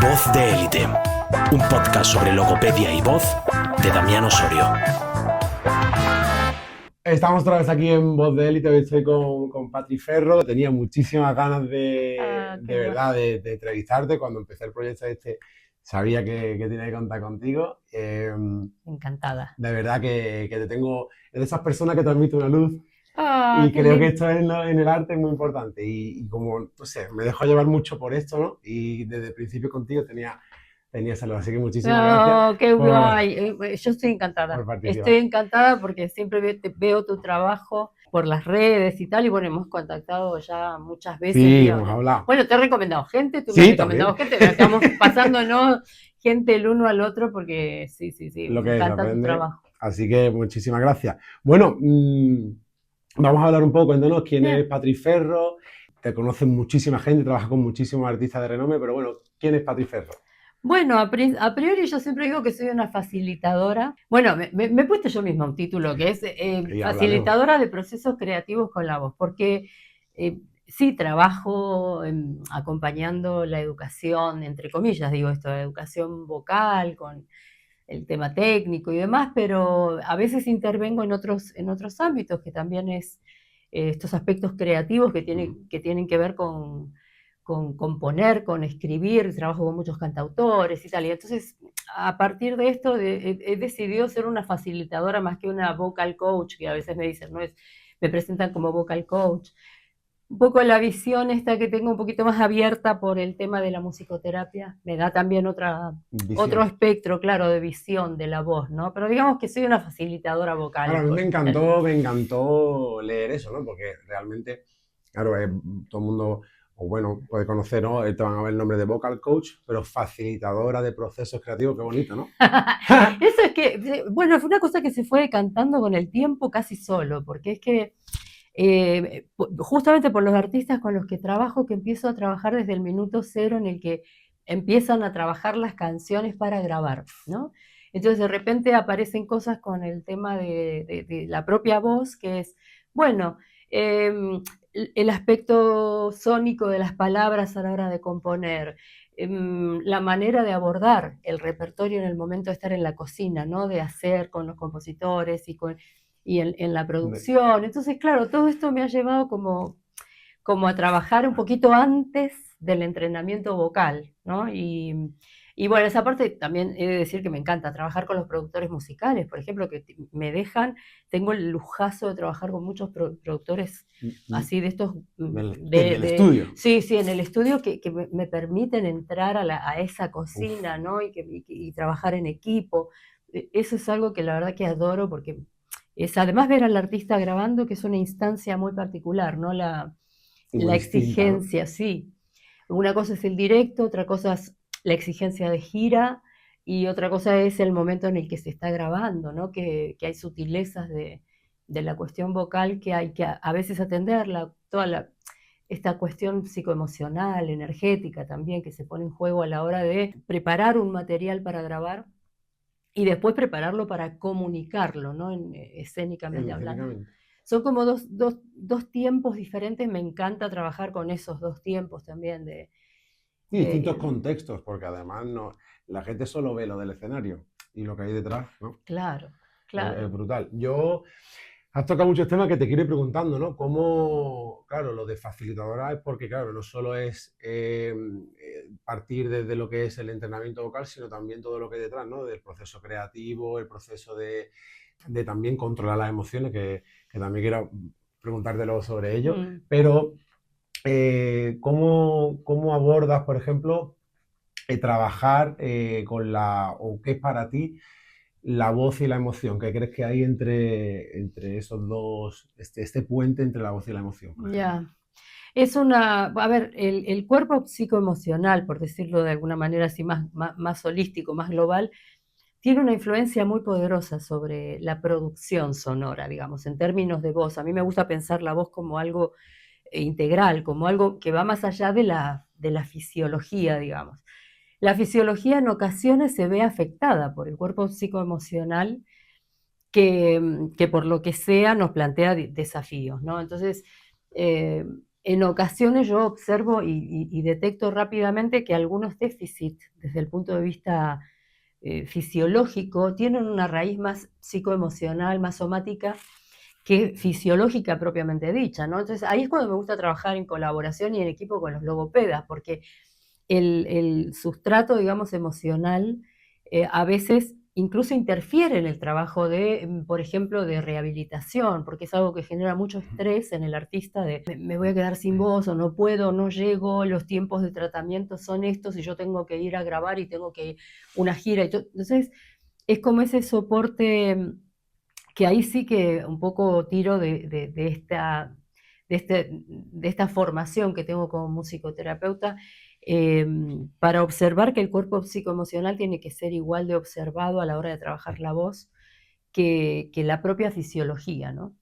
Voz de Élite, un podcast sobre logopedia y voz de Damián Osorio. Estamos otra vez aquí en Voz de Élite, hoy estoy con Patri Ferro. Tenía muchísimas ganas de verdad de entrevistarte. Cuando empecé el proyecto sabía que tenía que contar contigo. Encantada. De verdad que te tengo, es de esas personas que transmite una luz. Y Qué creo lindo. que esto en el arte es muy importante. Y como, no sé, me dejo llevar mucho por esto, ¿no? Y desde el principio contigo tenía salud. Así que muchísimas gracias. Qué por- guay. Yo estoy encantada. por participar. Estoy encantada porque siempre veo tu trabajo por las redes y tal, y bueno, hemos contactado ya muchas veces. Sí, Digo, hemos hablado. bueno, te he recomendado gente, tú Sí, me has recomendado también. gente, estamos pasándonos gente el uno al otro porque sí, Lo me que encanta tu sorprende. trabajo. Así que muchísimas gracias. Bueno, vamos a hablar un poco, cuéntanos quién Bien. es Patri Ferro. Te conocen muchísima gente, trabajas con muchísimos artistas de renombre, pero bueno, ¿quién es Patri Ferro? Bueno, a priori yo siempre digo que soy una facilitadora. Bueno, me he puesto yo misma un título que es Y facilitadora de procesos creativos con la voz, porque sí trabajo acompañando la educación, entre comillas digo esto, la educación vocal con el tema técnico y demás, pero a veces intervengo en otros ámbitos que también es estos aspectos creativos que tienen que ver con componer, con escribir, trabajo con muchos cantautores y tal. Y entonces, a partir de esto, he decidido ser una facilitadora más que una vocal coach, que a veces me dicen, me presentan como vocal coach. Un poco la visión esta que tengo un poquito más abierta por el tema de la musicoterapia, me da también otro espectro, claro, de visión de la voz, ¿no? Pero digamos que soy una facilitadora vocal. Claro, a mí me encantó leer eso, ¿no? Porque realmente, claro, todo el mundo, o bueno, puede conocer, ¿no? Te van a ver el nombre de vocal coach, pero facilitadora de procesos creativos, qué bonito, ¿no? Eso es que, bueno, fue una cosa que se fue decantando con el tiempo casi solo, porque es que justamente por los artistas con los que trabajo, que empiezo a trabajar desde el minuto cero en el que empiezan a trabajar las canciones para grabar, ¿no? Entonces de repente aparecen cosas con el tema de la propia voz, que es, bueno, el aspecto sónico de las palabras a la hora de componer, la manera de abordar el repertorio en el momento de estar en la cocina, ¿no? De hacer con los compositores y en la producción. Entonces, claro, todo esto me ha llevado como a trabajar un poquito antes del entrenamiento vocal, ¿no? Y bueno, esa parte también he de decir que me encanta trabajar con los productores musicales, por ejemplo, que tengo el lujazo de trabajar con muchos productores así de estos... del estudio. Sí, en el estudio que me permiten entrar a esa cocina, ¿no? Y trabajar en equipo. Eso es algo que la verdad que adoro porque es además ver al artista grabando, que es una instancia muy particular, ¿no? La exigencia, sí. Una cosa es el directo, otra cosa es la exigencia de gira y otra cosa es el momento en el que se está grabando, ¿no? Que hay sutilezas de la cuestión vocal que hay que a veces atenderla, esta cuestión psicoemocional, energética también, que se pone en juego a la hora de preparar un material para grabar y después prepararlo para comunicarlo, ¿no? Escénicamente hablando. Son como dos tiempos diferentes, me encanta trabajar con esos dos tiempos también. Y distintos contextos, porque además la gente solo ve lo del escenario y lo que hay detrás, ¿no? Claro. Es brutal. Has tocado muchos temas que te quiero ir preguntando, ¿no? Cómo, claro, lo de facilitadora es porque, claro, no solo es partir desde lo que es el entrenamiento vocal, sino también todo lo que hay detrás, ¿no? Del proceso creativo, el proceso de también controlar las emociones, que también quiero preguntártelo sobre ello. Pero, ¿cómo abordas, por ejemplo, trabajar o qué es para ti la voz y la emoción? ¿Qué crees que hay entre esos dos, este puente entre la voz y la emoción? Ya. A ver, el cuerpo psicoemocional, por decirlo de alguna manera así más holístico, más global, tiene una influencia muy poderosa sobre la producción sonora, digamos, en términos de voz. A mí me gusta pensar la voz como algo integral, como algo que va más allá de la fisiología, digamos. La fisiología en ocasiones se ve afectada por el cuerpo psicoemocional que por lo que sea nos plantea desafíos, ¿no? Entonces, en ocasiones yo observo y detecto rápidamente que algunos déficits desde el punto de vista fisiológico tienen una raíz más psicoemocional, más somática que fisiológica propiamente dicha, ¿no? Entonces ahí es cuando me gusta trabajar en colaboración y en equipo con los logopedas, porque el sustrato, digamos, emocional, a veces incluso interfiere en el trabajo de, por ejemplo, de rehabilitación, porque es algo que genera mucho estrés en el artista de me voy a quedar sin voz, o no puedo, no llego, los tiempos de tratamiento son estos, y yo tengo que ir a grabar y tengo que una gira. Entonces, es como ese soporte que ahí sí que un poco tiro de esta formación que tengo como musicoterapeuta, para observar que el cuerpo psicoemocional tiene que ser igual de observado a la hora de trabajar la voz que la propia fisiología, ¿no?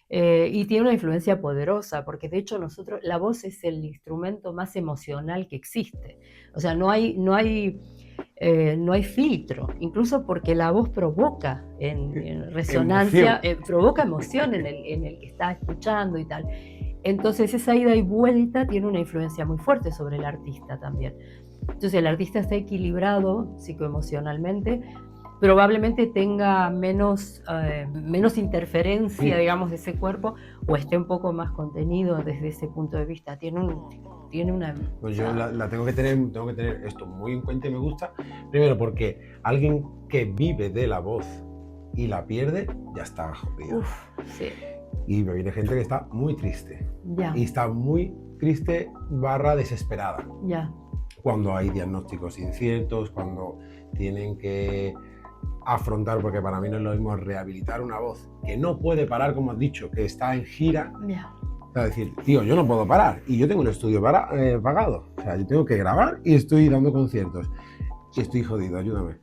Y tiene una influencia poderosa, porque de hecho la voz es el instrumento más emocional que existe. O sea, no hay filtro, incluso porque la voz provoca en resonancia, provoca emoción en el que está escuchando y tal. Entonces esa ida y vuelta tiene una influencia muy fuerte sobre el artista también. Entonces el artista está equilibrado psicoemocionalmente, probablemente tenga menos interferencia, digamos, de ese cuerpo, o esté un poco más contenido desde ese punto de vista. Tiene una... Pues yo tengo que tener esto muy en cuenta y me gusta. Primero porque alguien que vive de la voz y la pierde, ya está jodido. Sí. Y me viene gente que está muy triste. Ya. Y está muy triste / desesperada. Ya. Cuando hay diagnósticos inciertos, cuando tienen que afrontar, porque para mí no es lo mismo rehabilitar una voz que no puede parar, como has dicho, que está en gira. Ya. O sea, decir, tío, yo no puedo parar y yo tengo el estudio pagado. O sea, yo tengo que grabar y estoy dando conciertos. Y estoy jodido, ayúdame.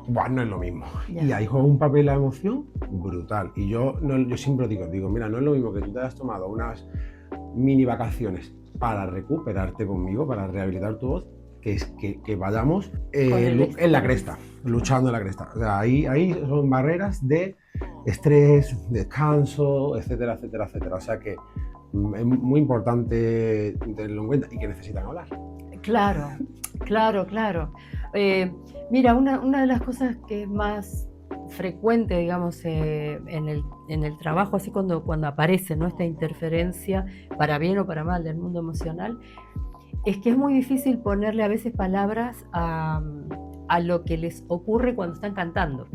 Bueno, no es lo mismo. Ya. Y ahí juega un papel la emoción brutal. Y yo siempre digo, mira, no es lo mismo que tú te hayas tomado unas mini vacaciones para recuperarte conmigo, para rehabilitar tu voz, que vayamos en la cresta, luchando en la cresta. O sea, ahí son barreras de estrés, descanso, etcétera, etcétera, etcétera. O sea que es muy importante tenerlo en cuenta y que necesitan hablar. Claro. Mira, una de las cosas que es más frecuente, digamos, en el trabajo, así cuando aparece, ¿no?, esta interferencia, para bien o para mal, del mundo emocional, es que es muy difícil ponerle a veces palabras a lo que les ocurre cuando están cantando.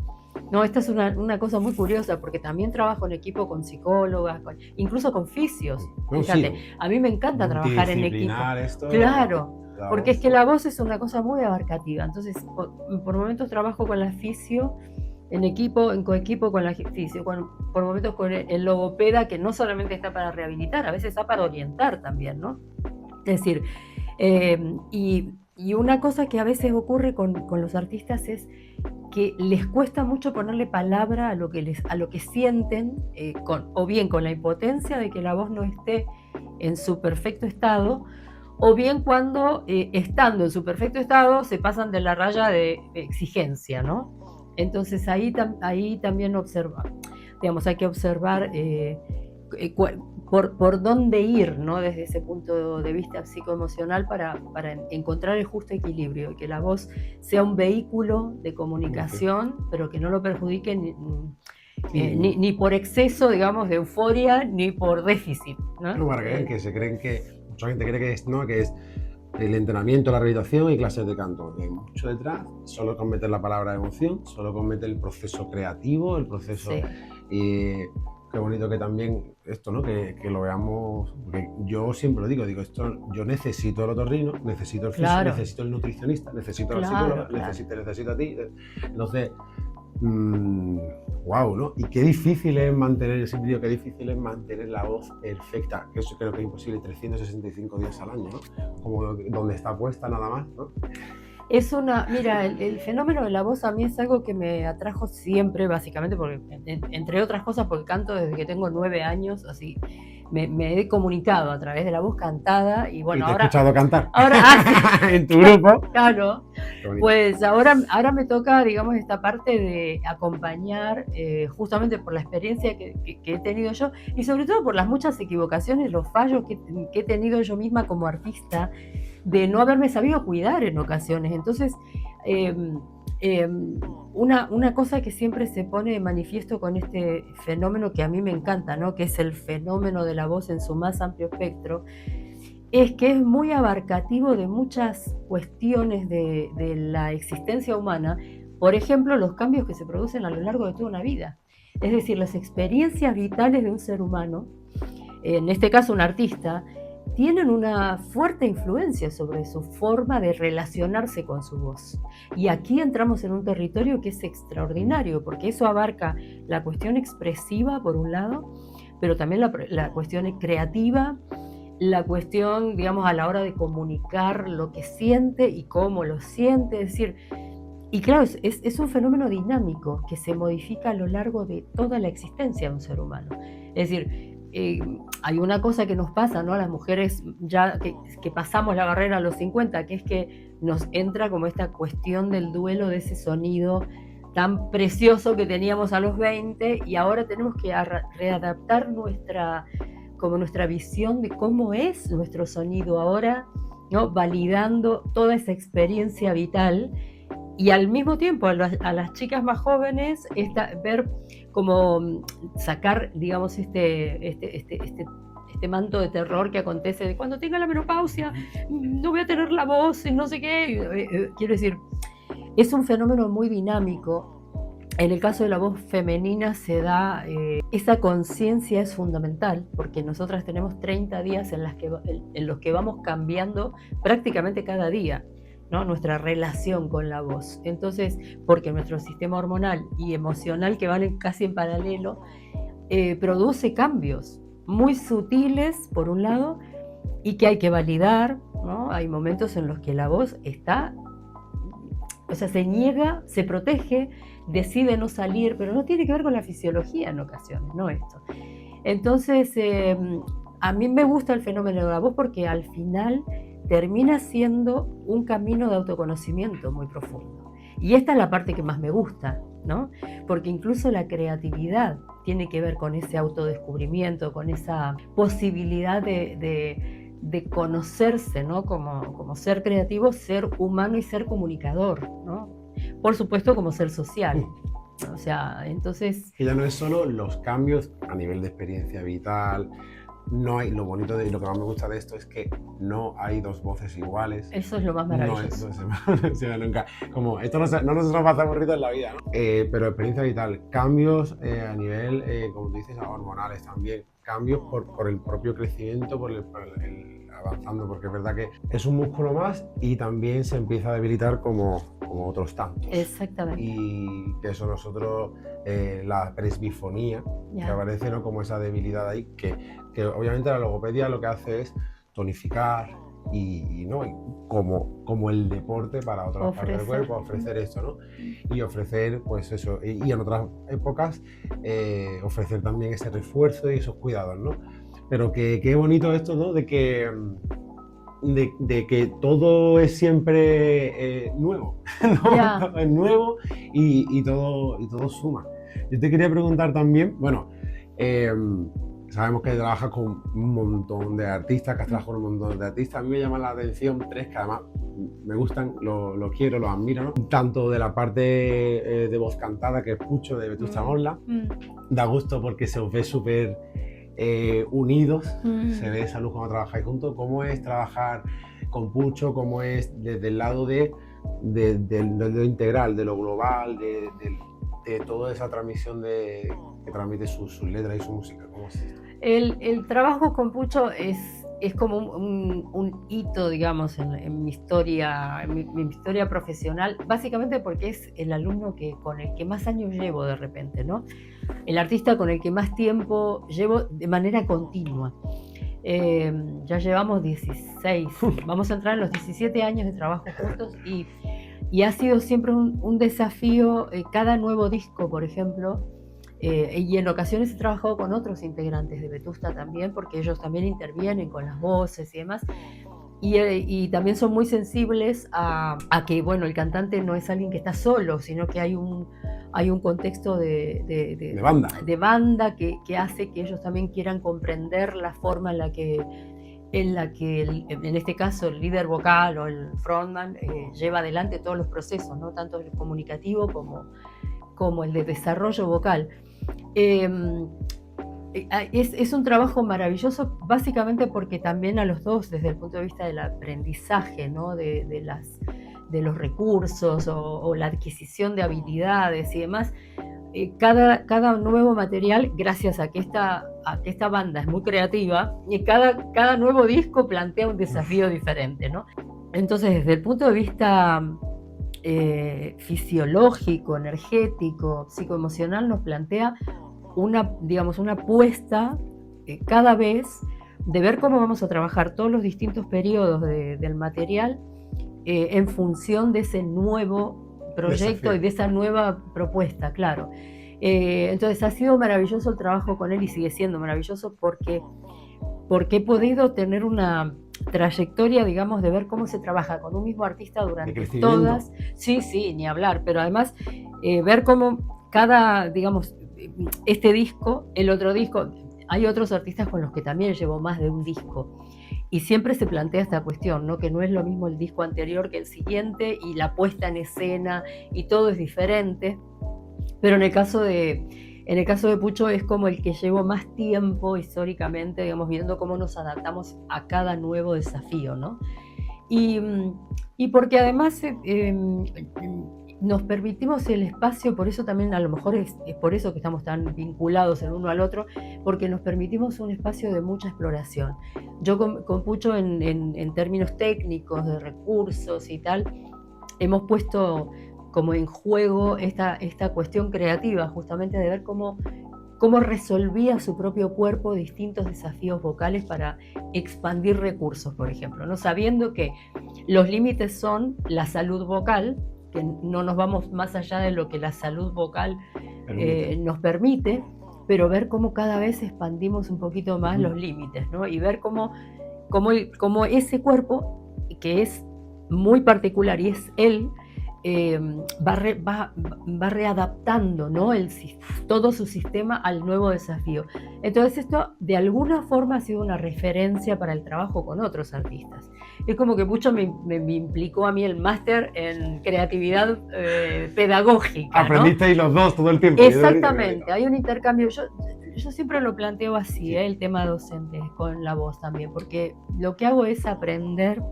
No, esta es una cosa muy curiosa, porque también trabajo en equipo con psicólogas, incluso con fisios. Fíjate, sí, a mí me encanta trabajar en equipo. Claro, porque es que la voz es una cosa muy abarcativa. Entonces, por momentos trabajo con la fisio, en coequipo con la fisio, por momentos con el logopeda, que no solamente está para rehabilitar, a veces está para orientar también, ¿no? Es decir, y una cosa que a veces ocurre con los artistas es que les cuesta mucho ponerle palabra a lo que sienten, o bien con la impotencia de que la voz no esté en su perfecto estado, o bien cuando, estando en su perfecto estado, se pasan de la raya de exigencia, ¿no? Entonces ahí también hay que observar por dónde ir, ¿no?, desde ese punto de vista psicoemocional, para encontrar el justo equilibrio, y que la voz sea un vehículo de comunicación, pero que no lo perjudique ni por exceso, digamos, de euforia, ni por déficit, ¿no? No, para que mucha gente cree que es el entrenamiento, la rehabilitación y clases de canto. Y hay mucho detrás, solo con meter la palabra emoción, solo con meter el proceso creativo, el proceso... Sí. Qué bonito que también esto, ¿no?, que lo veamos, porque yo siempre lo digo, esto, yo necesito el otorrino, necesito el fisio, necesito el nutricionista, necesito la psicóloga, necesito a ti. Entonces, wow, ¿no? Y qué difícil es mantener, yo siempre digo, qué difícil es mantener la voz perfecta, que eso creo que es imposible, 365 días al año, ¿no? Como donde está puesta nada más, ¿no? Mira, el fenómeno de la voz a mí es algo que me atrajo siempre, básicamente, porque, entre otras cosas, porque canto desde que tengo 9 años, así. me he comunicado a través de la voz cantada y bueno, ¿Y te he ahora... escuchado cantar? Ahora, en tu grupo. claro, Qué bonito. pues ahora me toca, digamos, esta parte de acompañar, justamente por la experiencia que he tenido yo y sobre todo por las muchas equivocaciones, los fallos que he tenido yo misma como artista, de no haberme sabido cuidar en ocasiones. Entonces, una cosa que siempre se pone de manifiesto con este fenómeno que a mí me encanta, ¿no? Que es el fenómeno de la voz en su más amplio espectro, es que es muy abarcativo de muchas cuestiones de la existencia humana, por ejemplo, los cambios que se producen a lo largo de toda una vida. Es decir, las experiencias vitales de un ser humano, en este caso un artista, tienen una fuerte influencia sobre su forma de relacionarse con su voz. Y aquí entramos en un territorio que es extraordinario, porque eso abarca la cuestión expresiva, por un lado, pero también la cuestión creativa, la cuestión, digamos, a la hora de comunicar lo que siente y cómo lo siente, es decir, y claro, es un fenómeno dinámico que se modifica a lo largo de toda la existencia de un ser humano. Es decir, hay una cosa que nos pasa, ¿no? A las mujeres ya que pasamos la barrera a los 50, que es que nos entra como esta cuestión del duelo de ese sonido tan precioso que teníamos a los 20 y ahora tenemos que readaptar nuestra visión de cómo es nuestro sonido ahora, ¿no? Validando toda esa experiencia vital y al mismo tiempo a las chicas más jóvenes ver como sacar, digamos, este manto de terror que acontece de cuando tenga la menopausia, no voy a tener la voz, no sé qué. Quiero decir, es un fenómeno muy dinámico. En el caso de la voz femenina se da, esa conciencia es fundamental, porque nosotras tenemos 30 días en los que vamos cambiando prácticamente cada día, ¿no? Nuestra relación con la voz. Entonces, porque nuestro sistema hormonal y emocional, que van casi en paralelo, produce cambios muy sutiles, por un lado, y que hay que validar, ¿no? Hay momentos en los que la voz está, o sea, se niega, se protege, decide no salir, pero no tiene que ver con la fisiología en ocasiones, no esto. Entonces, a mí me gusta el fenómeno de la voz porque al final termina siendo un camino de autoconocimiento muy profundo. Y esta es la parte que más me gusta, ¿no? Porque incluso la creatividad tiene que ver con ese autodescubrimiento, con esa posibilidad de conocerse, ¿no? Como ser creativo, ser humano y ser comunicador, ¿no? Por supuesto, como ser social. O sea, entonces... Que ya no es solo los cambios a nivel de experiencia vital, no hay, lo bonito de lo que más me gusta de esto es que no hay dos voces iguales. Eso es lo más maravilloso. Nunca, como esto no nos va a pasar aburrido en la vida, ¿no? Pero experiencia vital, cambios a nivel, como tú dices, hormonales también, cambios por el propio crecimiento, por el avanzando, porque es verdad que es un músculo más y también se empieza a debilitar como otros tantos. Exactamente. Y que eso nosotros, la presbifonía, que aparece, ¿no? Como esa debilidad ahí, que obviamente la logopedia lo que hace es tonificar y ¿no? como el deporte para otras partes del cuerpo, ofrecer esto, ¿no? Y ofrecer, pues eso, y en otras épocas ofrecer también ese refuerzo y esos cuidados, ¿no? Pero qué bonito esto, ¿no? De que todo es siempre nuevo, ¿no? Todo es nuevo y todo suma. Yo te quería preguntar también, bueno, sabemos que trabajas con un montón de artistas, que has trabajado con un montón de artistas. A mí me llaman la atención tres que además me gustan, los quiero, los admiro, ¿no? Tanto de la parte de voz cantada que escucho de Vetusta Morla, da gusto porque se os ve súper unidos, se ve esa luz cuando trabajáis juntos. ¿Cómo es trabajar con Pucho? ¿Cómo es desde el lado de lo integral, de lo global, de toda esa transmisión que transmite sus letras y su música? ¿Cómo es esto? El trabajo con Pucho es como un hito, digamos, en mi historia, mi historia profesional, básicamente porque es el alumno con el que más años llevo de repente, ¿no? El artista con el que más tiempo llevo de manera continua. Ya llevamos 16, vamos a entrar en los 17 años de trabajo juntos y ha sido siempre un desafío. Cada nuevo disco, por ejemplo, Y en ocasiones he trabajado con otros integrantes de Vetusta también, porque ellos también intervienen con las voces y demás. Y también son muy sensibles a que, bueno, el cantante no es alguien que está solo, sino que hay un contexto de banda que hace que ellos también quieran comprender la forma en la que en este caso el líder vocal o el frontman lleva adelante todos los procesos, ¿no? Tanto el comunicativo como el de desarrollo vocal. Es un trabajo maravilloso, básicamente porque también a los dos, desde el punto de vista del aprendizaje, ¿no? de los recursos o la adquisición de habilidades y demás, cada nuevo material, gracias a que esta banda es muy creativa, y cada nuevo disco plantea un desafío diferente, ¿no? Entonces, desde el punto de vista fisiológico, energético, psicoemocional, nos plantea una apuesta cada vez de ver cómo vamos a trabajar todos los distintos periodos del material en función de ese nuevo proyecto desafío y de esa nueva propuesta, claro. Entonces ha sido maravilloso el trabajo con él y sigue siendo maravilloso porque he podido tener una trayectoria, digamos, de ver cómo se trabaja con un mismo artista durante todas. Sí, ni hablar, pero además ver cómo digamos, este disco, el otro disco, hay otros artistas con los que también llevo más de un disco. Y siempre se plantea esta cuestión, ¿no? Que no es lo mismo el disco anterior que el siguiente y la puesta en escena y todo es diferente. Pero en el caso de Pucho es como el que llevo más tiempo históricamente, digamos, viendo cómo nos adaptamos a cada nuevo desafío, ¿no? Y porque además nos permitimos el espacio, por eso también a lo mejor es por eso que estamos tan vinculados el uno al otro, porque nos permitimos un espacio de mucha exploración. Yo con Pucho en términos técnicos, de recursos y tal, hemos puesto como en juego esta cuestión creativa, justamente de ver cómo resolvía su propio cuerpo distintos desafíos vocales para expandir recursos, por ejemplo, ¿no? Sabiendo que los límites son la salud vocal, que no nos vamos más allá de lo que la salud vocal nos permite, pero ver cómo cada vez expandimos un poquito más los límites, ¿no? Y ver cómo ese cuerpo, que es muy particular y es él, va readaptando, ¿no? todo su sistema al nuevo desafío. Entonces esto de alguna forma ha sido una referencia para el trabajo con otros artistas. Es como que mucho me implicó a mí el máster en creatividad pedagógica, ¿no? Aprendisteis los dos todo el tiempo. Exactamente, hay un intercambio. Yo siempre lo planteo así, el tema docente con la voz también, porque lo que hago es aprender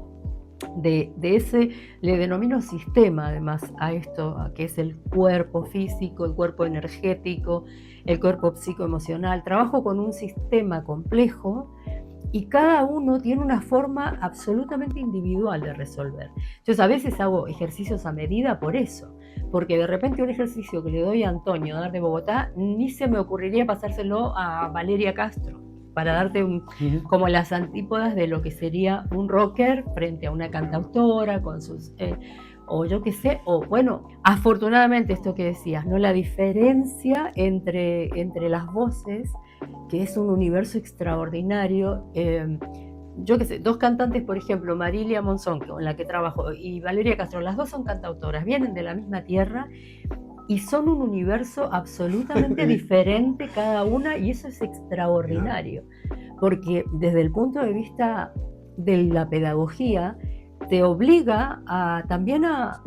de ese, le denomino sistema además a esto, que es el cuerpo físico, el cuerpo energético, el cuerpo psicoemocional. Trabajo con un sistema complejo y cada uno tiene una forma absolutamente individual de resolver. Entonces a veces hago ejercicios a medida por eso, porque de repente un ejercicio que le doy a Antonio Dar de Bogotá, ni se me ocurriría pasárselo a Valeria Castro, para darte como las antípodas de lo que sería un rocker frente a una cantautora con sus o yo qué sé, o bueno, afortunadamente esto que decías, ¿no? La diferencia entre las voces, que es un universo extraordinario. Yo qué sé, dos cantantes, por ejemplo, Marilia Monzón, con la que trabajo, y Valeria Castro, las dos son cantautoras, vienen de la misma tierra y son un universo absolutamente diferente cada una, y eso es extraordinario, porque desde el punto de vista de la pedagogía te obliga también a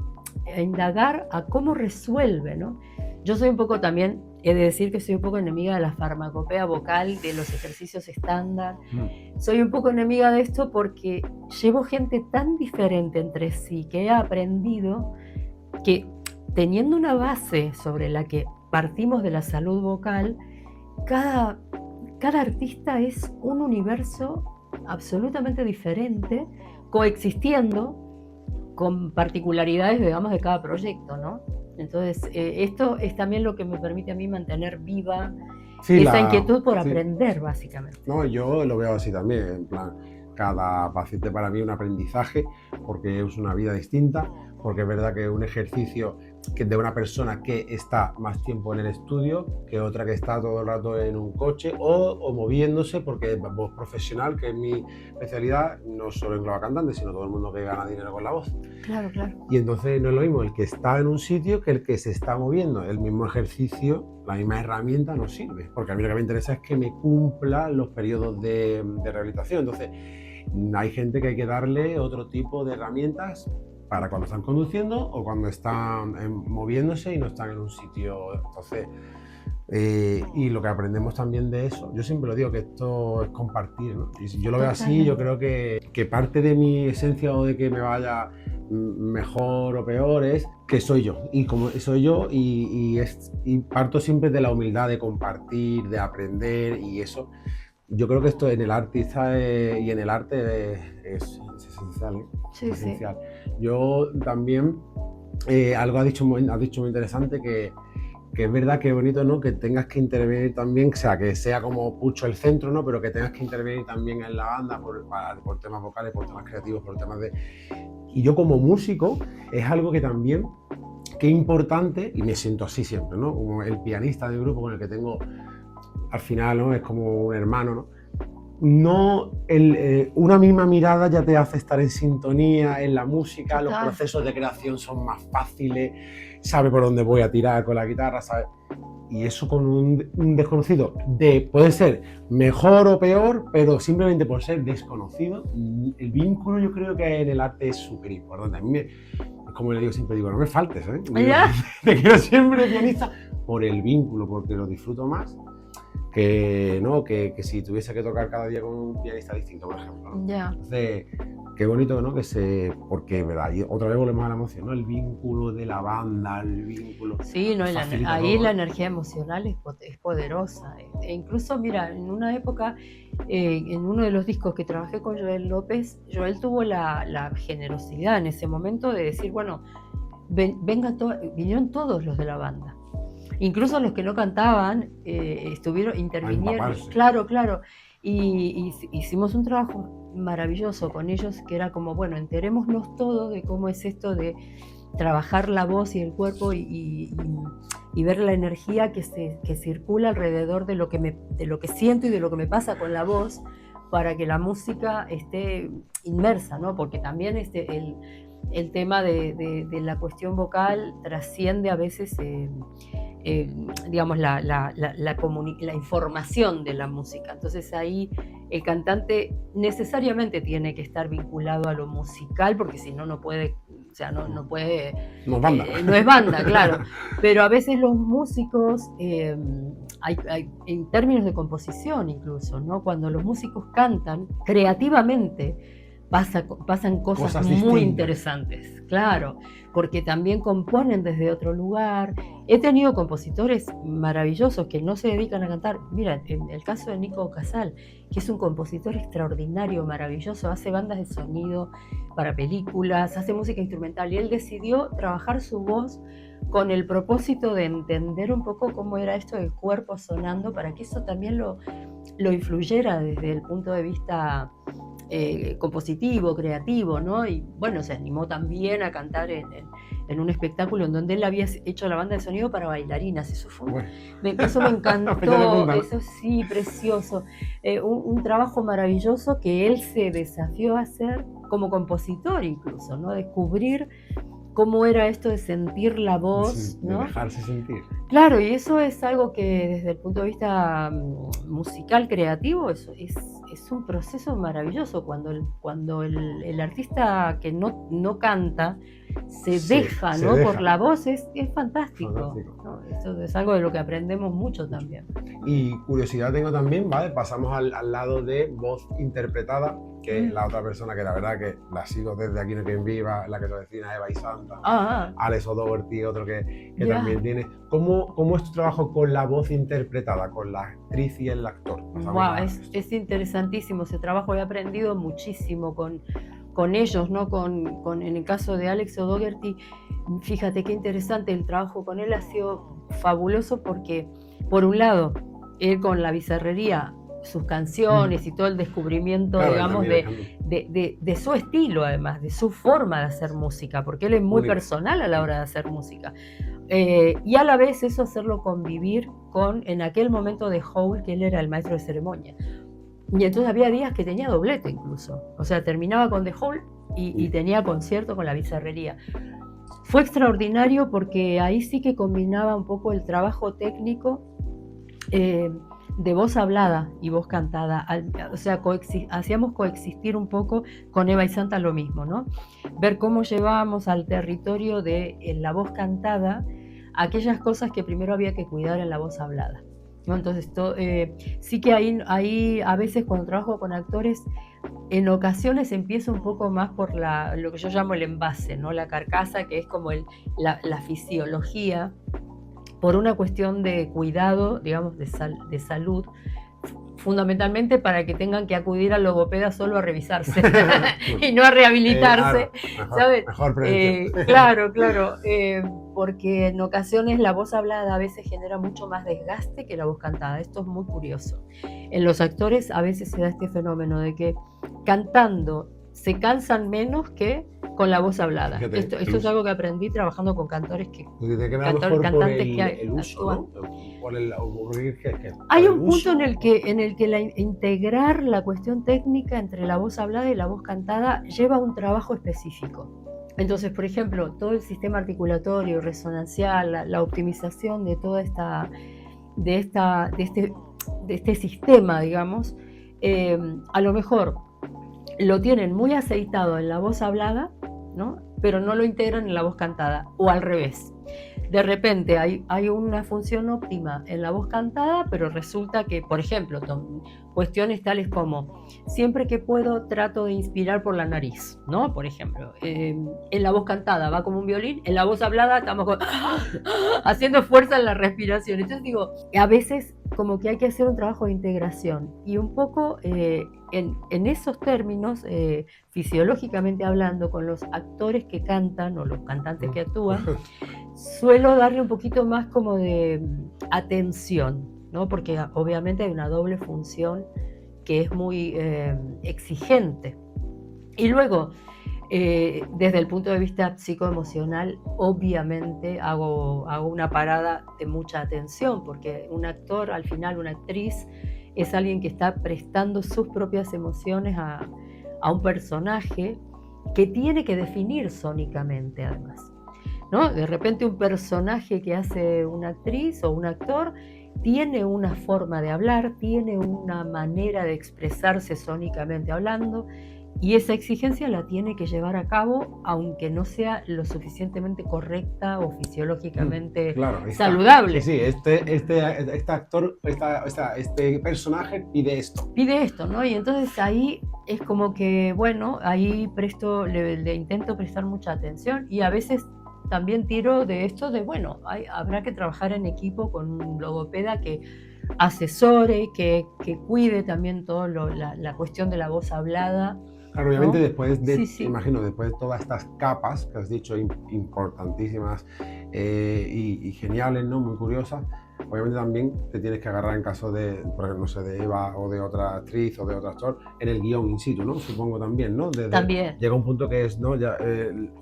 indagar a cómo resuelve, ¿no? Yo soy un poco también, he de decir que soy un poco enemiga de la farmacopea vocal, de los ejercicios estándar. Soy un poco enemiga de esto porque llevo gente tan diferente entre sí que he aprendido que, teniendo una base sobre la que partimos de la salud vocal, cada artista es un universo absolutamente diferente, coexistiendo con particularidades, digamos, de cada proyecto, ¿no? Entonces, esto es también lo que me permite a mí mantener viva esa inquietud por aprender, básicamente. No, yo lo veo así también, en plan, cada paciente para mí es un aprendizaje, porque es una vida distinta, porque es verdad que un ejercicio de una persona que está más tiempo en el estudio que otra que está todo el rato en un coche o moviéndose, porque voz profesional, que es mi especialidad, no solo engloba cantantes, sino todo el mundo que gana dinero con la voz. Claro, claro. Y entonces no es lo mismo el que está en un sitio que el que se está moviendo. El mismo ejercicio, la misma herramienta no sirve, porque a mí lo que me interesa es que me cumpla los periodos de rehabilitación. Entonces hay gente que hay que darle otro tipo de herramientas para cuando están conduciendo o cuando están moviéndose y no están en un sitio. Entonces, y lo que aprendemos también de eso, yo siempre lo digo, que esto es compartir, ¿no? Y si yo lo veo así, yo creo que parte de mi esencia o de que me vaya mejor o peor es que soy yo, y como soy yo y parto siempre de la humildad de compartir, de aprender, y eso yo creo que esto en el artista y en el arte es esencial, ¿eh? Sí, Es esencial. sí. Yo también, algo has dicho muy interesante, que es verdad que es bonito, ¿no? Que tengas que intervenir también, o sea, que sea como Pucho el centro, ¿no? Pero que tengas que intervenir también en la banda por temas vocales, por temas creativos, por temas de... Y yo como músico es algo que también, que es importante, y me siento así siempre, ¿no? Como el pianista del grupo con el que tengo, al final, ¿no? Es como un hermano, ¿no? Una misma mirada ya te hace estar en sintonía en la música. Total. Los procesos de creación son más fáciles, sabe por dónde voy a tirar con la guitarra, ¿sabes? Y eso con un desconocido, puede ser mejor o peor, pero simplemente por ser desconocido, el vínculo yo creo que en el arte es súper importante. A mí como le digo siempre, digo, no me faltes, ¿eh? Te quiero siempre pianista por el vínculo, porque lo disfruto más que si tuviese que tocar cada día con un pianista distinto, por ejemplo, ¿no? Yeah. Entonces, qué bonito, ¿no? Porque, ¿verdad? Y otra vez volvemos a la emoción, ¿no? El vínculo de la banda, el vínculo... Sí, no, ahí la energía emocional es poderosa. E incluso, mira, en una época, en uno de los discos que trabajé con Joel López, Joel tuvo la generosidad en ese momento de decir, bueno, vinieron todos los de la banda. Incluso los que no cantaban intervinieron. Claro. Y hicimos un trabajo maravilloso con ellos, que era como, bueno, enterémonos todos de cómo es esto de trabajar la voz y el cuerpo y ver la energía que circula alrededor de lo que siento y de lo que me pasa con la voz, para que la música esté inmersa, ¿no? Porque también el tema de la cuestión vocal trasciende a veces digamos, la información de la música. Entonces ahí el cantante necesariamente tiene que estar vinculado a lo musical, porque si no, no puede, o sea, no puede... No es banda. No es banda, claro. Pero a veces los músicos, hay, en términos de composición incluso, ¿no? Cuando los músicos cantan creativamente, pasan cosas muy distintas. Interesantes, claro, porque también componen desde otro lugar. He tenido compositores maravillosos que no se dedican a cantar. Mira, en el caso de Nico Casal, que es un compositor extraordinario, maravilloso, hace bandas de sonido para películas, hace música instrumental, y él decidió trabajar su voz con el propósito de entender un poco cómo era esto del cuerpo sonando, para que eso también lo influyera desde el punto de vista compositivo, creativo, ¿no? Y bueno, se animó también a cantar en un espectáculo en donde él había hecho la banda de sonido para bailarinas. Eso me encantó, eso sí, precioso. Un trabajo maravilloso que él se desafió a hacer como compositor incluso, ¿no? Descubrir cómo era esto de sentir la voz, ¿no? De dejarse sentir. Claro, y eso es algo que desde el punto de vista musical, creativo, es un proceso maravilloso. Cuando el artista que no canta se deja, ¿no? Por la voz, es fantástico. ¿No? Eso es algo de lo que aprendemos mucho también. Y curiosidad tengo también, ¿vale? Pasamos al lado de voz interpretada, que es la otra persona que la verdad que la sigo desde Aquí no hay quien viva, la que se vecina Eva y Santa, Alex O'Doherty, otro que también tiene. ¿Cómo es tu trabajo con la voz interpretada, con la actriz y el actor? Wow, es interesantísimo ese trabajo. He aprendido muchísimo con ellos, ¿no? En el caso de Alex O'Doherty, fíjate qué interesante, el trabajo con él ha sido fabuloso porque, por un lado, él con la bizarrería sus canciones y todo el descubrimiento, Claro, digamos, también, de su estilo, además, de su forma de hacer música, porque él es muy único. personal a la hora de hacer música. Y a la vez eso hacerlo convivir con, en aquel momento de Hole, que él era el maestro de ceremonia. Y entonces había días que tenía doblete incluso. O sea, terminaba con The Hole y tenía concierto con la Bizarrería. Fue extraordinario porque ahí sí que combinaba un poco el trabajo técnico de voz hablada y voz cantada. O sea, hacíamos coexistir un poco con Eva y Santa lo mismo, ¿no? Ver cómo llevábamos al territorio de la voz cantada aquellas cosas que primero había que cuidar en la voz hablada, ¿no? Entonces, sí que ahí a veces cuando trabajo con actores, en ocasiones empiezo un poco más por lo que yo llamo el envase, ¿no? La carcasa, que es como la fisiología, por una cuestión de cuidado, digamos, de salud, fundamentalmente para que tengan que acudir al logopeda solo a revisarse y no a rehabilitarse, ¿sabes? Mejor prevención. Claro, porque en ocasiones la voz hablada a veces genera mucho más desgaste que la voz cantada. Esto es muy curioso. En los actores a veces se da este fenómeno de que cantando se cansan menos que con la voz hablada. Fíjate, esto es algo que aprendí trabajando con cantores cantantes que el uso, ¿no? Hay un punto en el que integrar la cuestión técnica entre la voz hablada y la voz cantada lleva un trabajo específico. Entonces, por ejemplo, todo el sistema articulatorio, resonancial, la optimización de toda de este sistema, digamos, a lo mejor lo tienen muy aceitado en la voz hablada, ¿no? Pero no lo integran en la voz cantada, o al revés. De repente hay una función óptima en la voz cantada, pero resulta que, por ejemplo, cuestiones tales como siempre que puedo trato de inspirar por la nariz, ¿no? Por ejemplo, en la voz cantada va como un violín, en la voz hablada estamos haciendo fuerza en la respiración. Entonces digo, a veces como que hay que hacer un trabajo de integración y un poco en esos términos, fisiológicamente hablando, con los actores que cantan o los cantantes que actúan, suelo darle un poquito más como de atención, ¿no? Porque obviamente hay una doble función que es muy exigente. Y luego, desde el punto de vista psicoemocional, obviamente hago una parada de mucha atención, porque un actor, al final una actriz, es alguien que está prestando sus propias emociones a un personaje que tiene que definir sónicamente, además, ¿no? De repente un personaje que hace una actriz o un actor tiene una forma de hablar, tiene una manera de expresarse sónicamente hablando, y esa exigencia la tiene que llevar a cabo, aunque no sea lo suficientemente correcta o fisiológicamente saludable. Sí, este actor, este personaje pide esto. Pide esto, ¿no? Y entonces ahí es como que, bueno, ahí le intento prestar mucha atención, y a veces también tiro de esto de, bueno, habrá que trabajar en equipo con un logopeda que asesore, que cuide también toda la cuestión de la voz hablada. Claro, obviamente, ¿no? Después de, sí. Imagino, después de todas estas capas que has dicho, importantísimas y geniales, ¿no? Muy curiosas, obviamente también te tienes que agarrar en caso de, por ejemplo, no sé, de Eva o de otra actriz o de otro actor, en el guión in situ, ¿no? Supongo también, ¿no? También. Llega un punto que es, ¿no? Ya,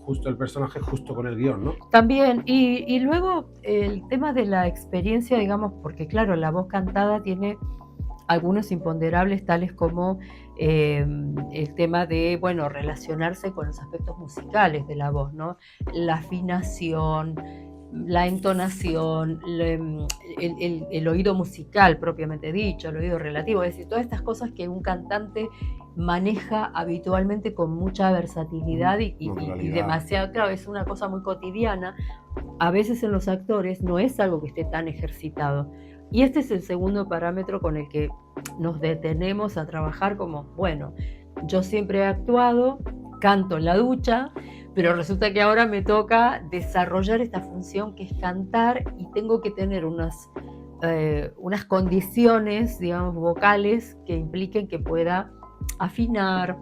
justo el personaje, justo con el guión, ¿no? También, y luego el tema de la experiencia, digamos, porque claro, la voz cantada tiene algunos imponderables tales como el tema de, bueno, relacionarse con los aspectos musicales de la voz, ¿no? La afinación, la entonación, el oído musical propiamente dicho, el oído relativo, es decir, todas estas cosas que un cantante maneja habitualmente con mucha versatilidad y demasiado, claro, es una cosa muy cotidiana. A veces en los actores no es algo que esté tan ejercitado. Y este es el segundo parámetro con el que nos detenemos a trabajar como, bueno, yo siempre he actuado, canto en la ducha, pero resulta que ahora me toca desarrollar esta función que es cantar y tengo que tener unas condiciones, digamos, vocales que impliquen que pueda afinar,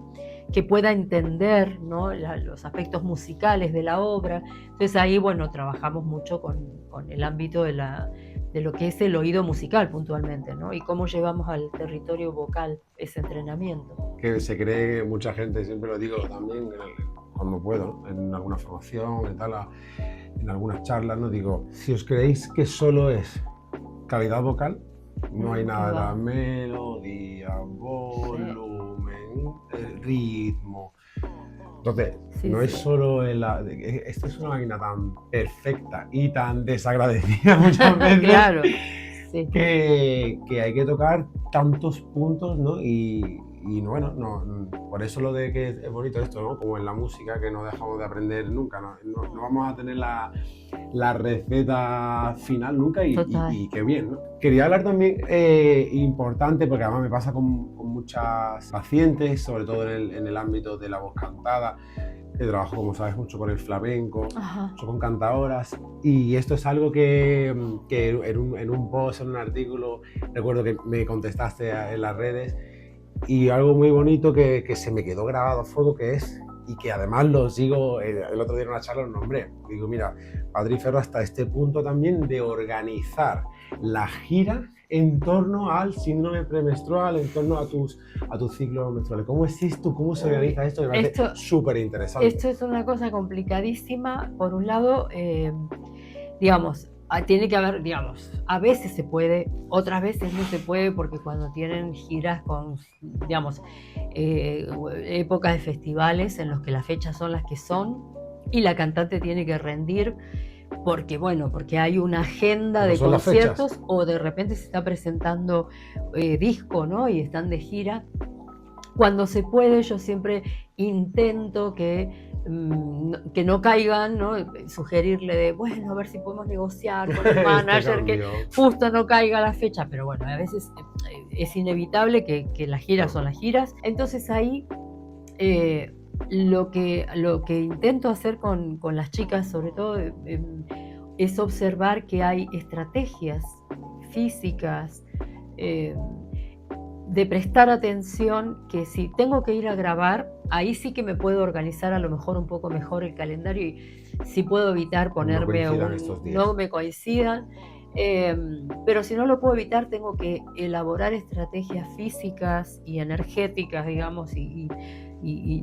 que pueda entender, ¿no? Los aspectos musicales de la obra. Entonces ahí, bueno, trabajamos mucho con el ámbito de lo que es el oído musical puntualmente, ¿no? Y cómo llevamos al territorio vocal ese entrenamiento. Que se cree mucha gente, siempre lo digo también cuando puedo, ¿no? En alguna formación, en algunas charlas, ¿no? Digo, si os creéis que solo es calidad vocal, no hay nada de la melodía, volumen, el ritmo. Entonces, no es solo esta es una máquina tan perfecta y tan desagradecida muchas veces. Claro, sí. que hay que tocar tantos puntos, ¿no? Y bueno, por eso lo de que es bonito esto, ¿no? Como en la música, que no dejamos de aprender nunca, no vamos a tener la receta final nunca y qué bien, ¿no? Quería hablar también, importante, porque además me pasa con muchas pacientes, sobre todo en el ámbito de la voz cantada, que trabajo, como sabes, mucho con el flamenco, mucho con cantadoras, y esto es algo que en un post, en un artículo, recuerdo que me contestaste en las redes, y algo muy bonito que se me quedó grabado a fuego, que es, y que además lo sigo, el otro día en una charla lo nombré, digo, mira, Patri Ferro hasta este punto también de organizar la gira en torno al síndrome premenstrual, en torno a tus ciclos menstruales. ¿Cómo es esto? ¿Cómo se organiza esto? Me parece súper interesante. Esto es una cosa complicadísima. Por un lado, digamos, tiene que haber, digamos, a veces se puede, otras veces no se puede, porque cuando tienen giras con, digamos, épocas de festivales en los que las fechas son las que son y la cantante tiene que rendir, porque hay una agenda de conciertos o de repente se está presentando disco, ¿no? Y están de gira. Cuando se puede, yo siempre intento que no caigan, ¿no? Sugerirle de, bueno, a ver si podemos negociar con el manager que justo no caiga la fecha, pero bueno, a veces es inevitable que las giras son las giras. Entonces ahí lo que intento hacer con las chicas, sobre todo, es observar que hay estrategias físicas de prestar atención, que si tengo que ir a grabar, ahí sí que me puedo organizar a lo mejor un poco mejor el calendario y sí puedo evitar ponerme no me coincidan. Pero si no lo puedo evitar, tengo que elaborar estrategias físicas y energéticas, digamos, y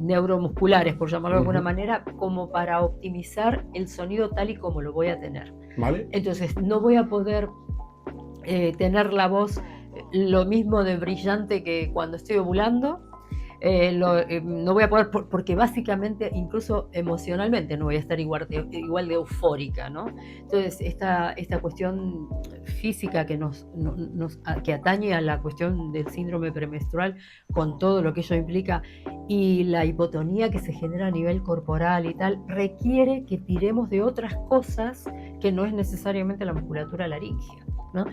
neuromusculares, por llamarlo de alguna manera, como para optimizar el sonido tal y como lo voy a tener. ¿Vale? Entonces, no voy a poder tener la voz lo mismo de brillante que cuando estoy ovulando. No voy a poder, porque básicamente, incluso emocionalmente, no voy a estar igual de eufórica, ¿no? Entonces, esta cuestión física que atañe a la cuestión del síndrome premenstrual, con todo lo que ello implica, y la hipotonía que se genera a nivel corporal y tal, requiere que tiremos de otras cosas que no es necesariamente la musculatura laríngea, ¿no?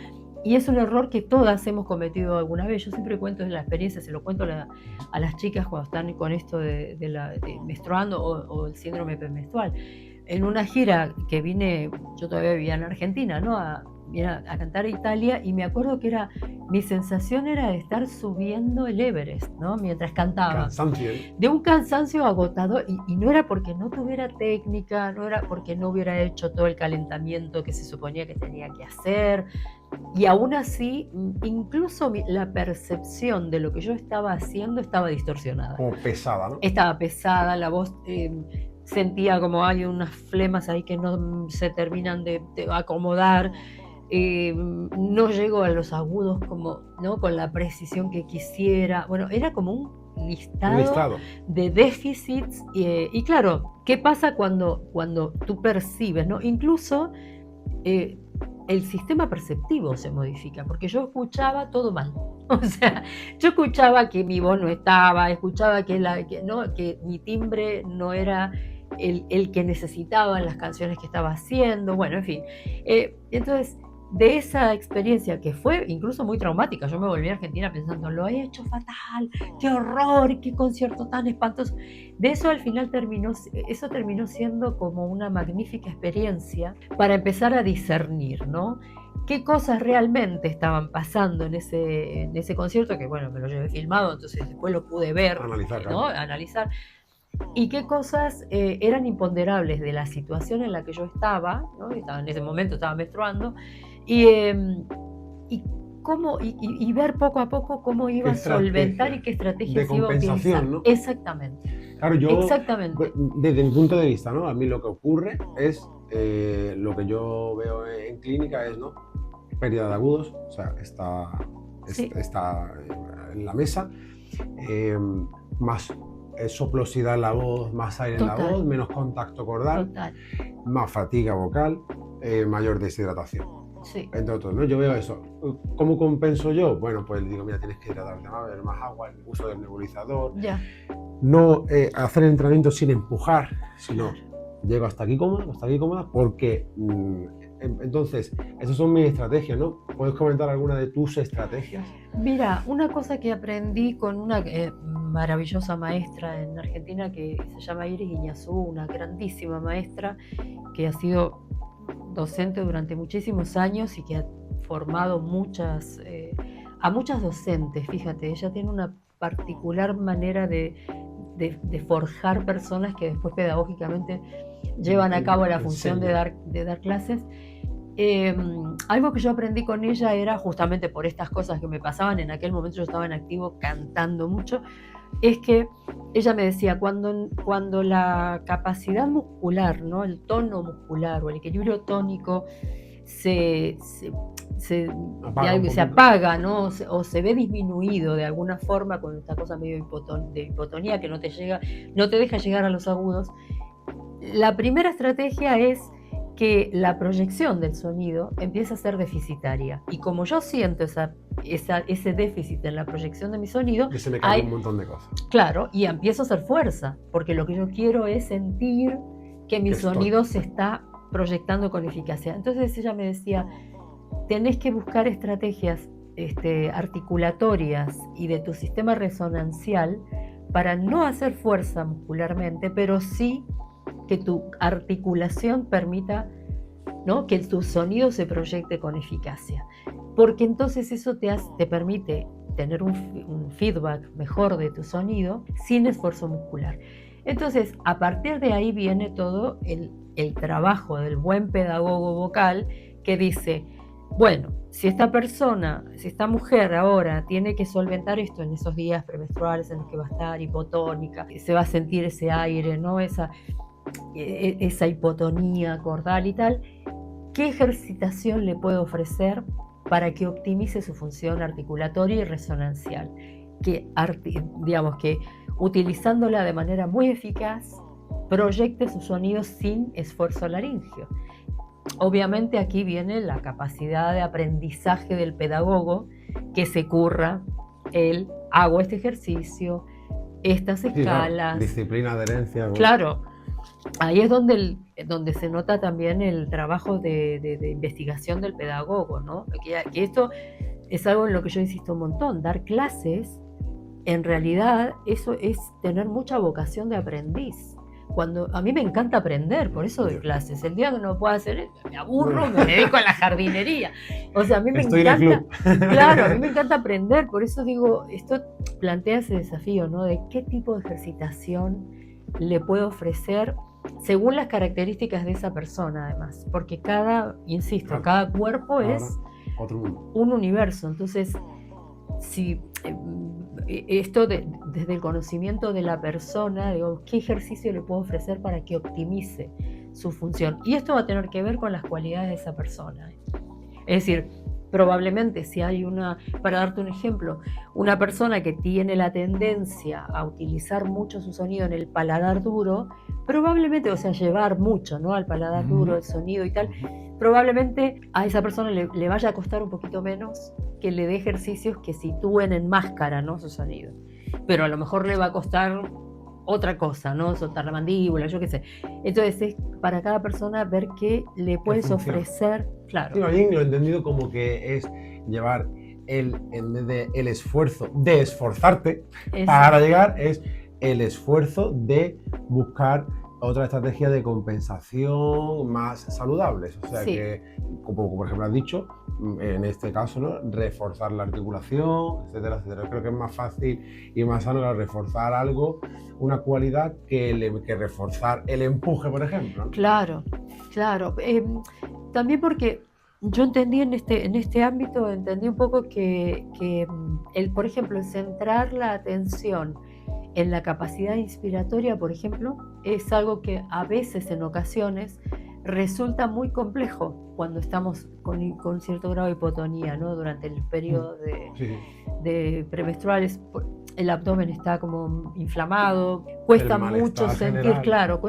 Y es un error que todas hemos cometido alguna vez. Yo siempre cuento en la experiencia, se lo cuento a las chicas cuando están con esto de menstruando o el síndrome premenstrual. En una gira que vine, yo todavía vivía en Argentina, ¿no? Vine a cantar a Italia, y me acuerdo que mi sensación era de estar subiendo el Everest, ¿no? Mientras cantaba. Cansancio. De un cansancio agotador, y no era porque no tuviera técnica, no era porque no hubiera hecho todo el calentamiento que se suponía que tenía que hacer. Y aún así, incluso la percepción de lo que yo estaba haciendo estaba distorsionada. Como pesada, ¿no? Estaba pesada, la voz sentía como hay unas flemas ahí que no se terminan de acomodar. No llego a los agudos como, ¿no? Con la precisión que quisiera. Bueno, era como un listado de déficits. Y claro, ¿qué pasa cuando tú percibes, ¿no? Incluso el sistema perceptivo se modifica, porque yo escuchaba todo mal. O sea, yo escuchaba que mi voz no estaba, escuchaba que mi timbre no era el que necesitaba en las canciones que estaba haciendo. Bueno, en fin. Entonces, de esa experiencia, que fue incluso muy traumática, yo me volví a Argentina pensando, lo he hecho fatal, qué horror, qué concierto tan espantoso. De eso al final terminó siendo como una magnífica experiencia para empezar a discernir, ¿no? Qué cosas realmente estaban pasando en ese concierto, que bueno, me lo llevé filmado, entonces después lo pude ver, analizar. Y qué cosas eran imponderables de la situación en la que yo estaba, ¿no? En ese momento estaba menstruando, Y, y ver poco a poco cómo iba a solventar y qué estrategias iba a utilizar. De compensación, ¿no? Exactamente. Claro, yo, Exactamente. desde mi punto de vista, ¿no? A mí lo que ocurre es, lo que yo veo en clínica es, ¿no? Pérdida de agudos, o sea, está en la mesa, más soplosidad en la voz, más aire en la voz, menos contacto cordal, más fatiga vocal, mayor deshidratación. Sí. Entre otros, ¿no? Yo veo eso. ¿Cómo compenso yo? Bueno, pues le digo, mira, tienes que hidratarte más, beber más agua, el uso del nebulizador. Ya. No hacer el entrenamiento sin empujar, sino llego hasta aquí cómoda, porque entonces, esas son mis estrategias, ¿no? ¿Puedes comentar alguna de tus estrategias? Mira, una cosa que aprendí con una maravillosa maestra en Argentina que se llama Iris Iñazú, una grandísima maestra que ha sido docente durante muchísimos años y que ha formado a muchas docentes. Fíjate, ella tiene una particular manera de forjar personas que después pedagógicamente llevan a cabo la función de dar clases. Algo que yo aprendí con ella era, justamente por estas cosas que me pasaban, en aquel momento yo estaba en activo cantando mucho, es que ella me decía, cuando la capacidad muscular, ¿no? El tono muscular o el equilibrio tónico se apaga, ¿no? O se ve disminuido de alguna forma con esta cosa medio de hipotonía que no te deja llegar a los agudos, la primera estrategia es que la proyección del sonido empieza a ser deficitaria. Y como yo siento ese déficit en la proyección de mi sonido, que se me cae un montón de cosas. Claro, y empiezo a hacer fuerza, porque lo que yo quiero es sentir que mi sonido se está proyectando con eficacia. Entonces ella me decía, tenés que buscar estrategias articulatorias y de tu sistema resonancial para no hacer fuerza muscularmente, pero sí que tu articulación permita, ¿no? Que tu sonido se proyecte con eficacia. Porque entonces eso te permite tener un feedback mejor de tu sonido sin esfuerzo muscular. Entonces, a partir de ahí viene todo el trabajo del buen pedagogo vocal que dice, bueno, si esta mujer ahora tiene que solventar esto en esos días premenstruales en los que va a estar hipotónica, se va a sentir ese aire, ¿no? Esa hipotonía cordal y tal, ¿qué ejercitación le puedo ofrecer para que optimice su función articulatoria y resonancial? Que utilizándola de manera muy eficaz, proyecte su sonido sin esfuerzo laríngeo. Obviamente aquí viene la capacidad de aprendizaje del pedagogo, que se curra hago este ejercicio, estas escalas. Claro, disciplina, adherencia. Claro, ahí es donde se nota también el trabajo de investigación del pedagogo, ¿no? Que esto es algo en lo que yo insisto un montón. Dar clases, en realidad, eso es tener mucha vocación de aprendiz. A mí me encanta aprender, por eso doy clases. El día que no puedo hacer, me aburro, me dedico a la jardinería. O sea, a mí me encanta. Claro, a mí me encanta aprender, por eso digo, esto plantea ese desafío, ¿no? De qué tipo de ejercitación le puedo ofrecer según las características de esa persona, además, porque cada cuerpo es un universo. Entonces, si esto desde el conocimiento de la persona, digo, ¿qué ejercicio le puedo ofrecer para que optimice su función? Y esto va a tener que ver con las cualidades de esa persona. Es decir, probablemente si hay para darte un ejemplo, una persona que tiene la tendencia a utilizar mucho su sonido en el paladar duro, probablemente, o sea, llevar mucho, ¿no? Al paladar duro el sonido y tal, probablemente a esa persona le vaya a costar un poquito menos que le dé ejercicios que sitúen en máscara, ¿no? Su sonido. Pero a lo mejor le va a costar otra cosa, ¿no? Soltar la mandíbula, yo qué sé. Entonces es para cada persona ver qué le puedes ofrecer. Claro. Sí, lo he entendido como que es llevar en vez de el esfuerzo de esforzarte para llegar, es el esfuerzo de buscar otra estrategia de compensación más saludables. O sea que, como por ejemplo has dicho, en este caso, ¿no? Reforzar la articulación, etcétera, etcétera. Creo que es más fácil y más sano reforzar algo, una cualidad, que reforzar el empuje, por ejemplo, ¿no? Claro. También porque Yo entendí en este ámbito, entendí un poco que por ejemplo, el centrar la atención en la capacidad inspiratoria, por ejemplo, es algo que a veces, en ocasiones, resulta muy complejo cuando estamos con cierto grado de hipotonía, ¿no? Durante el periodo Sí. de premenstruales, el abdomen está como inflamado, cuesta El mucho malestar sentir, general. claro,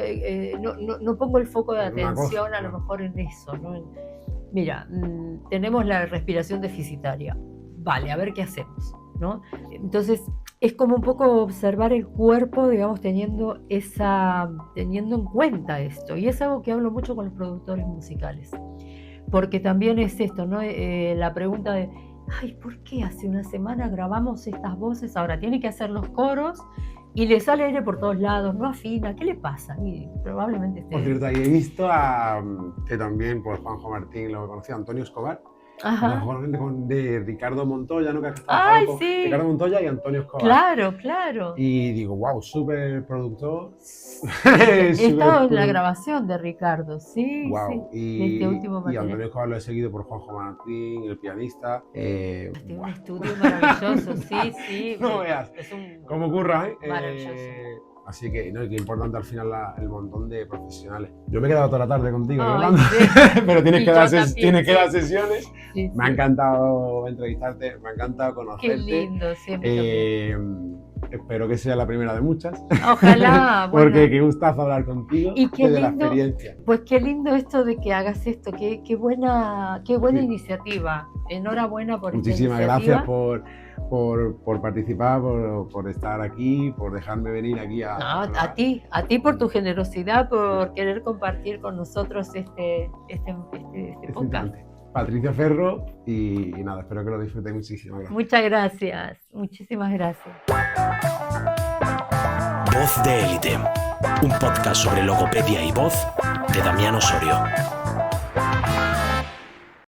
no pongo el foco de En una atención cosa, a lo claro. mejor en eso, ¿no? Mira, tenemos la respiración deficitaria, vale, a ver qué hacemos, ¿no? Entonces, es como un poco observar el cuerpo, digamos, teniendo en cuenta esto. Y es algo que hablo mucho con los productores musicales. Porque también es esto, ¿no? La pregunta de, ay, ¿por qué hace una semana grabamos estas voces? Ahora tiene que hacer los coros y le sale aire por todos lados, no afina, ¿qué le pasa? Y probablemente Por esté... cierto, ahí he visto que también, por Juanjo Martín, lo conocía, Antonio Escobar, Ajá. de Ricardo Montoya, ¿no? Que has trabajado ¡Ay, con Ricardo sí! Montoya y Antonio Escobar. Claro, claro. Y digo, wow, súper productor. He Súper estado en la grabación de Ricardo, sí, sí, wow. de este último Y material. Antonio Escobar lo he seguido por Juanjo Martín, el pianista. Tiene un Buah. estudio maravilloso, sí, sí. No veas Es un cómo ocurra, ¿eh? maravilloso. Así que, no, y qué importante al final el montón de profesionales. Yo me he quedado toda la tarde contigo ahí Ay, hablando, sí. pero tienes Y que yo dar, también, tienes que sí. dar sesiones. Sí, Me ha sí. encantado entrevistarte, me ha encantado Qué conocerte. lindo, sí, a mí también. Espero que sea la primera de muchas. Ojalá, Porque bueno. qué gustazo hablar contigo Y qué desde la lindo, experiencia. pues qué lindo esto de que hagas esto, qué buena Sí. iniciativa. Enhorabuena por Muchísimas esta iniciativa. gracias por participar, por estar aquí, por dejarme venir aquí a... No, a ti por tu generosidad, por querer compartir con nosotros este podcast. instante. Patricia Ferro y nada, espero que lo disfrutéis muchísimo. Gracias. Muchas gracias, muchísimas gracias. Voz de Élite, un podcast sobre logopedia y voz de Damián Osorio.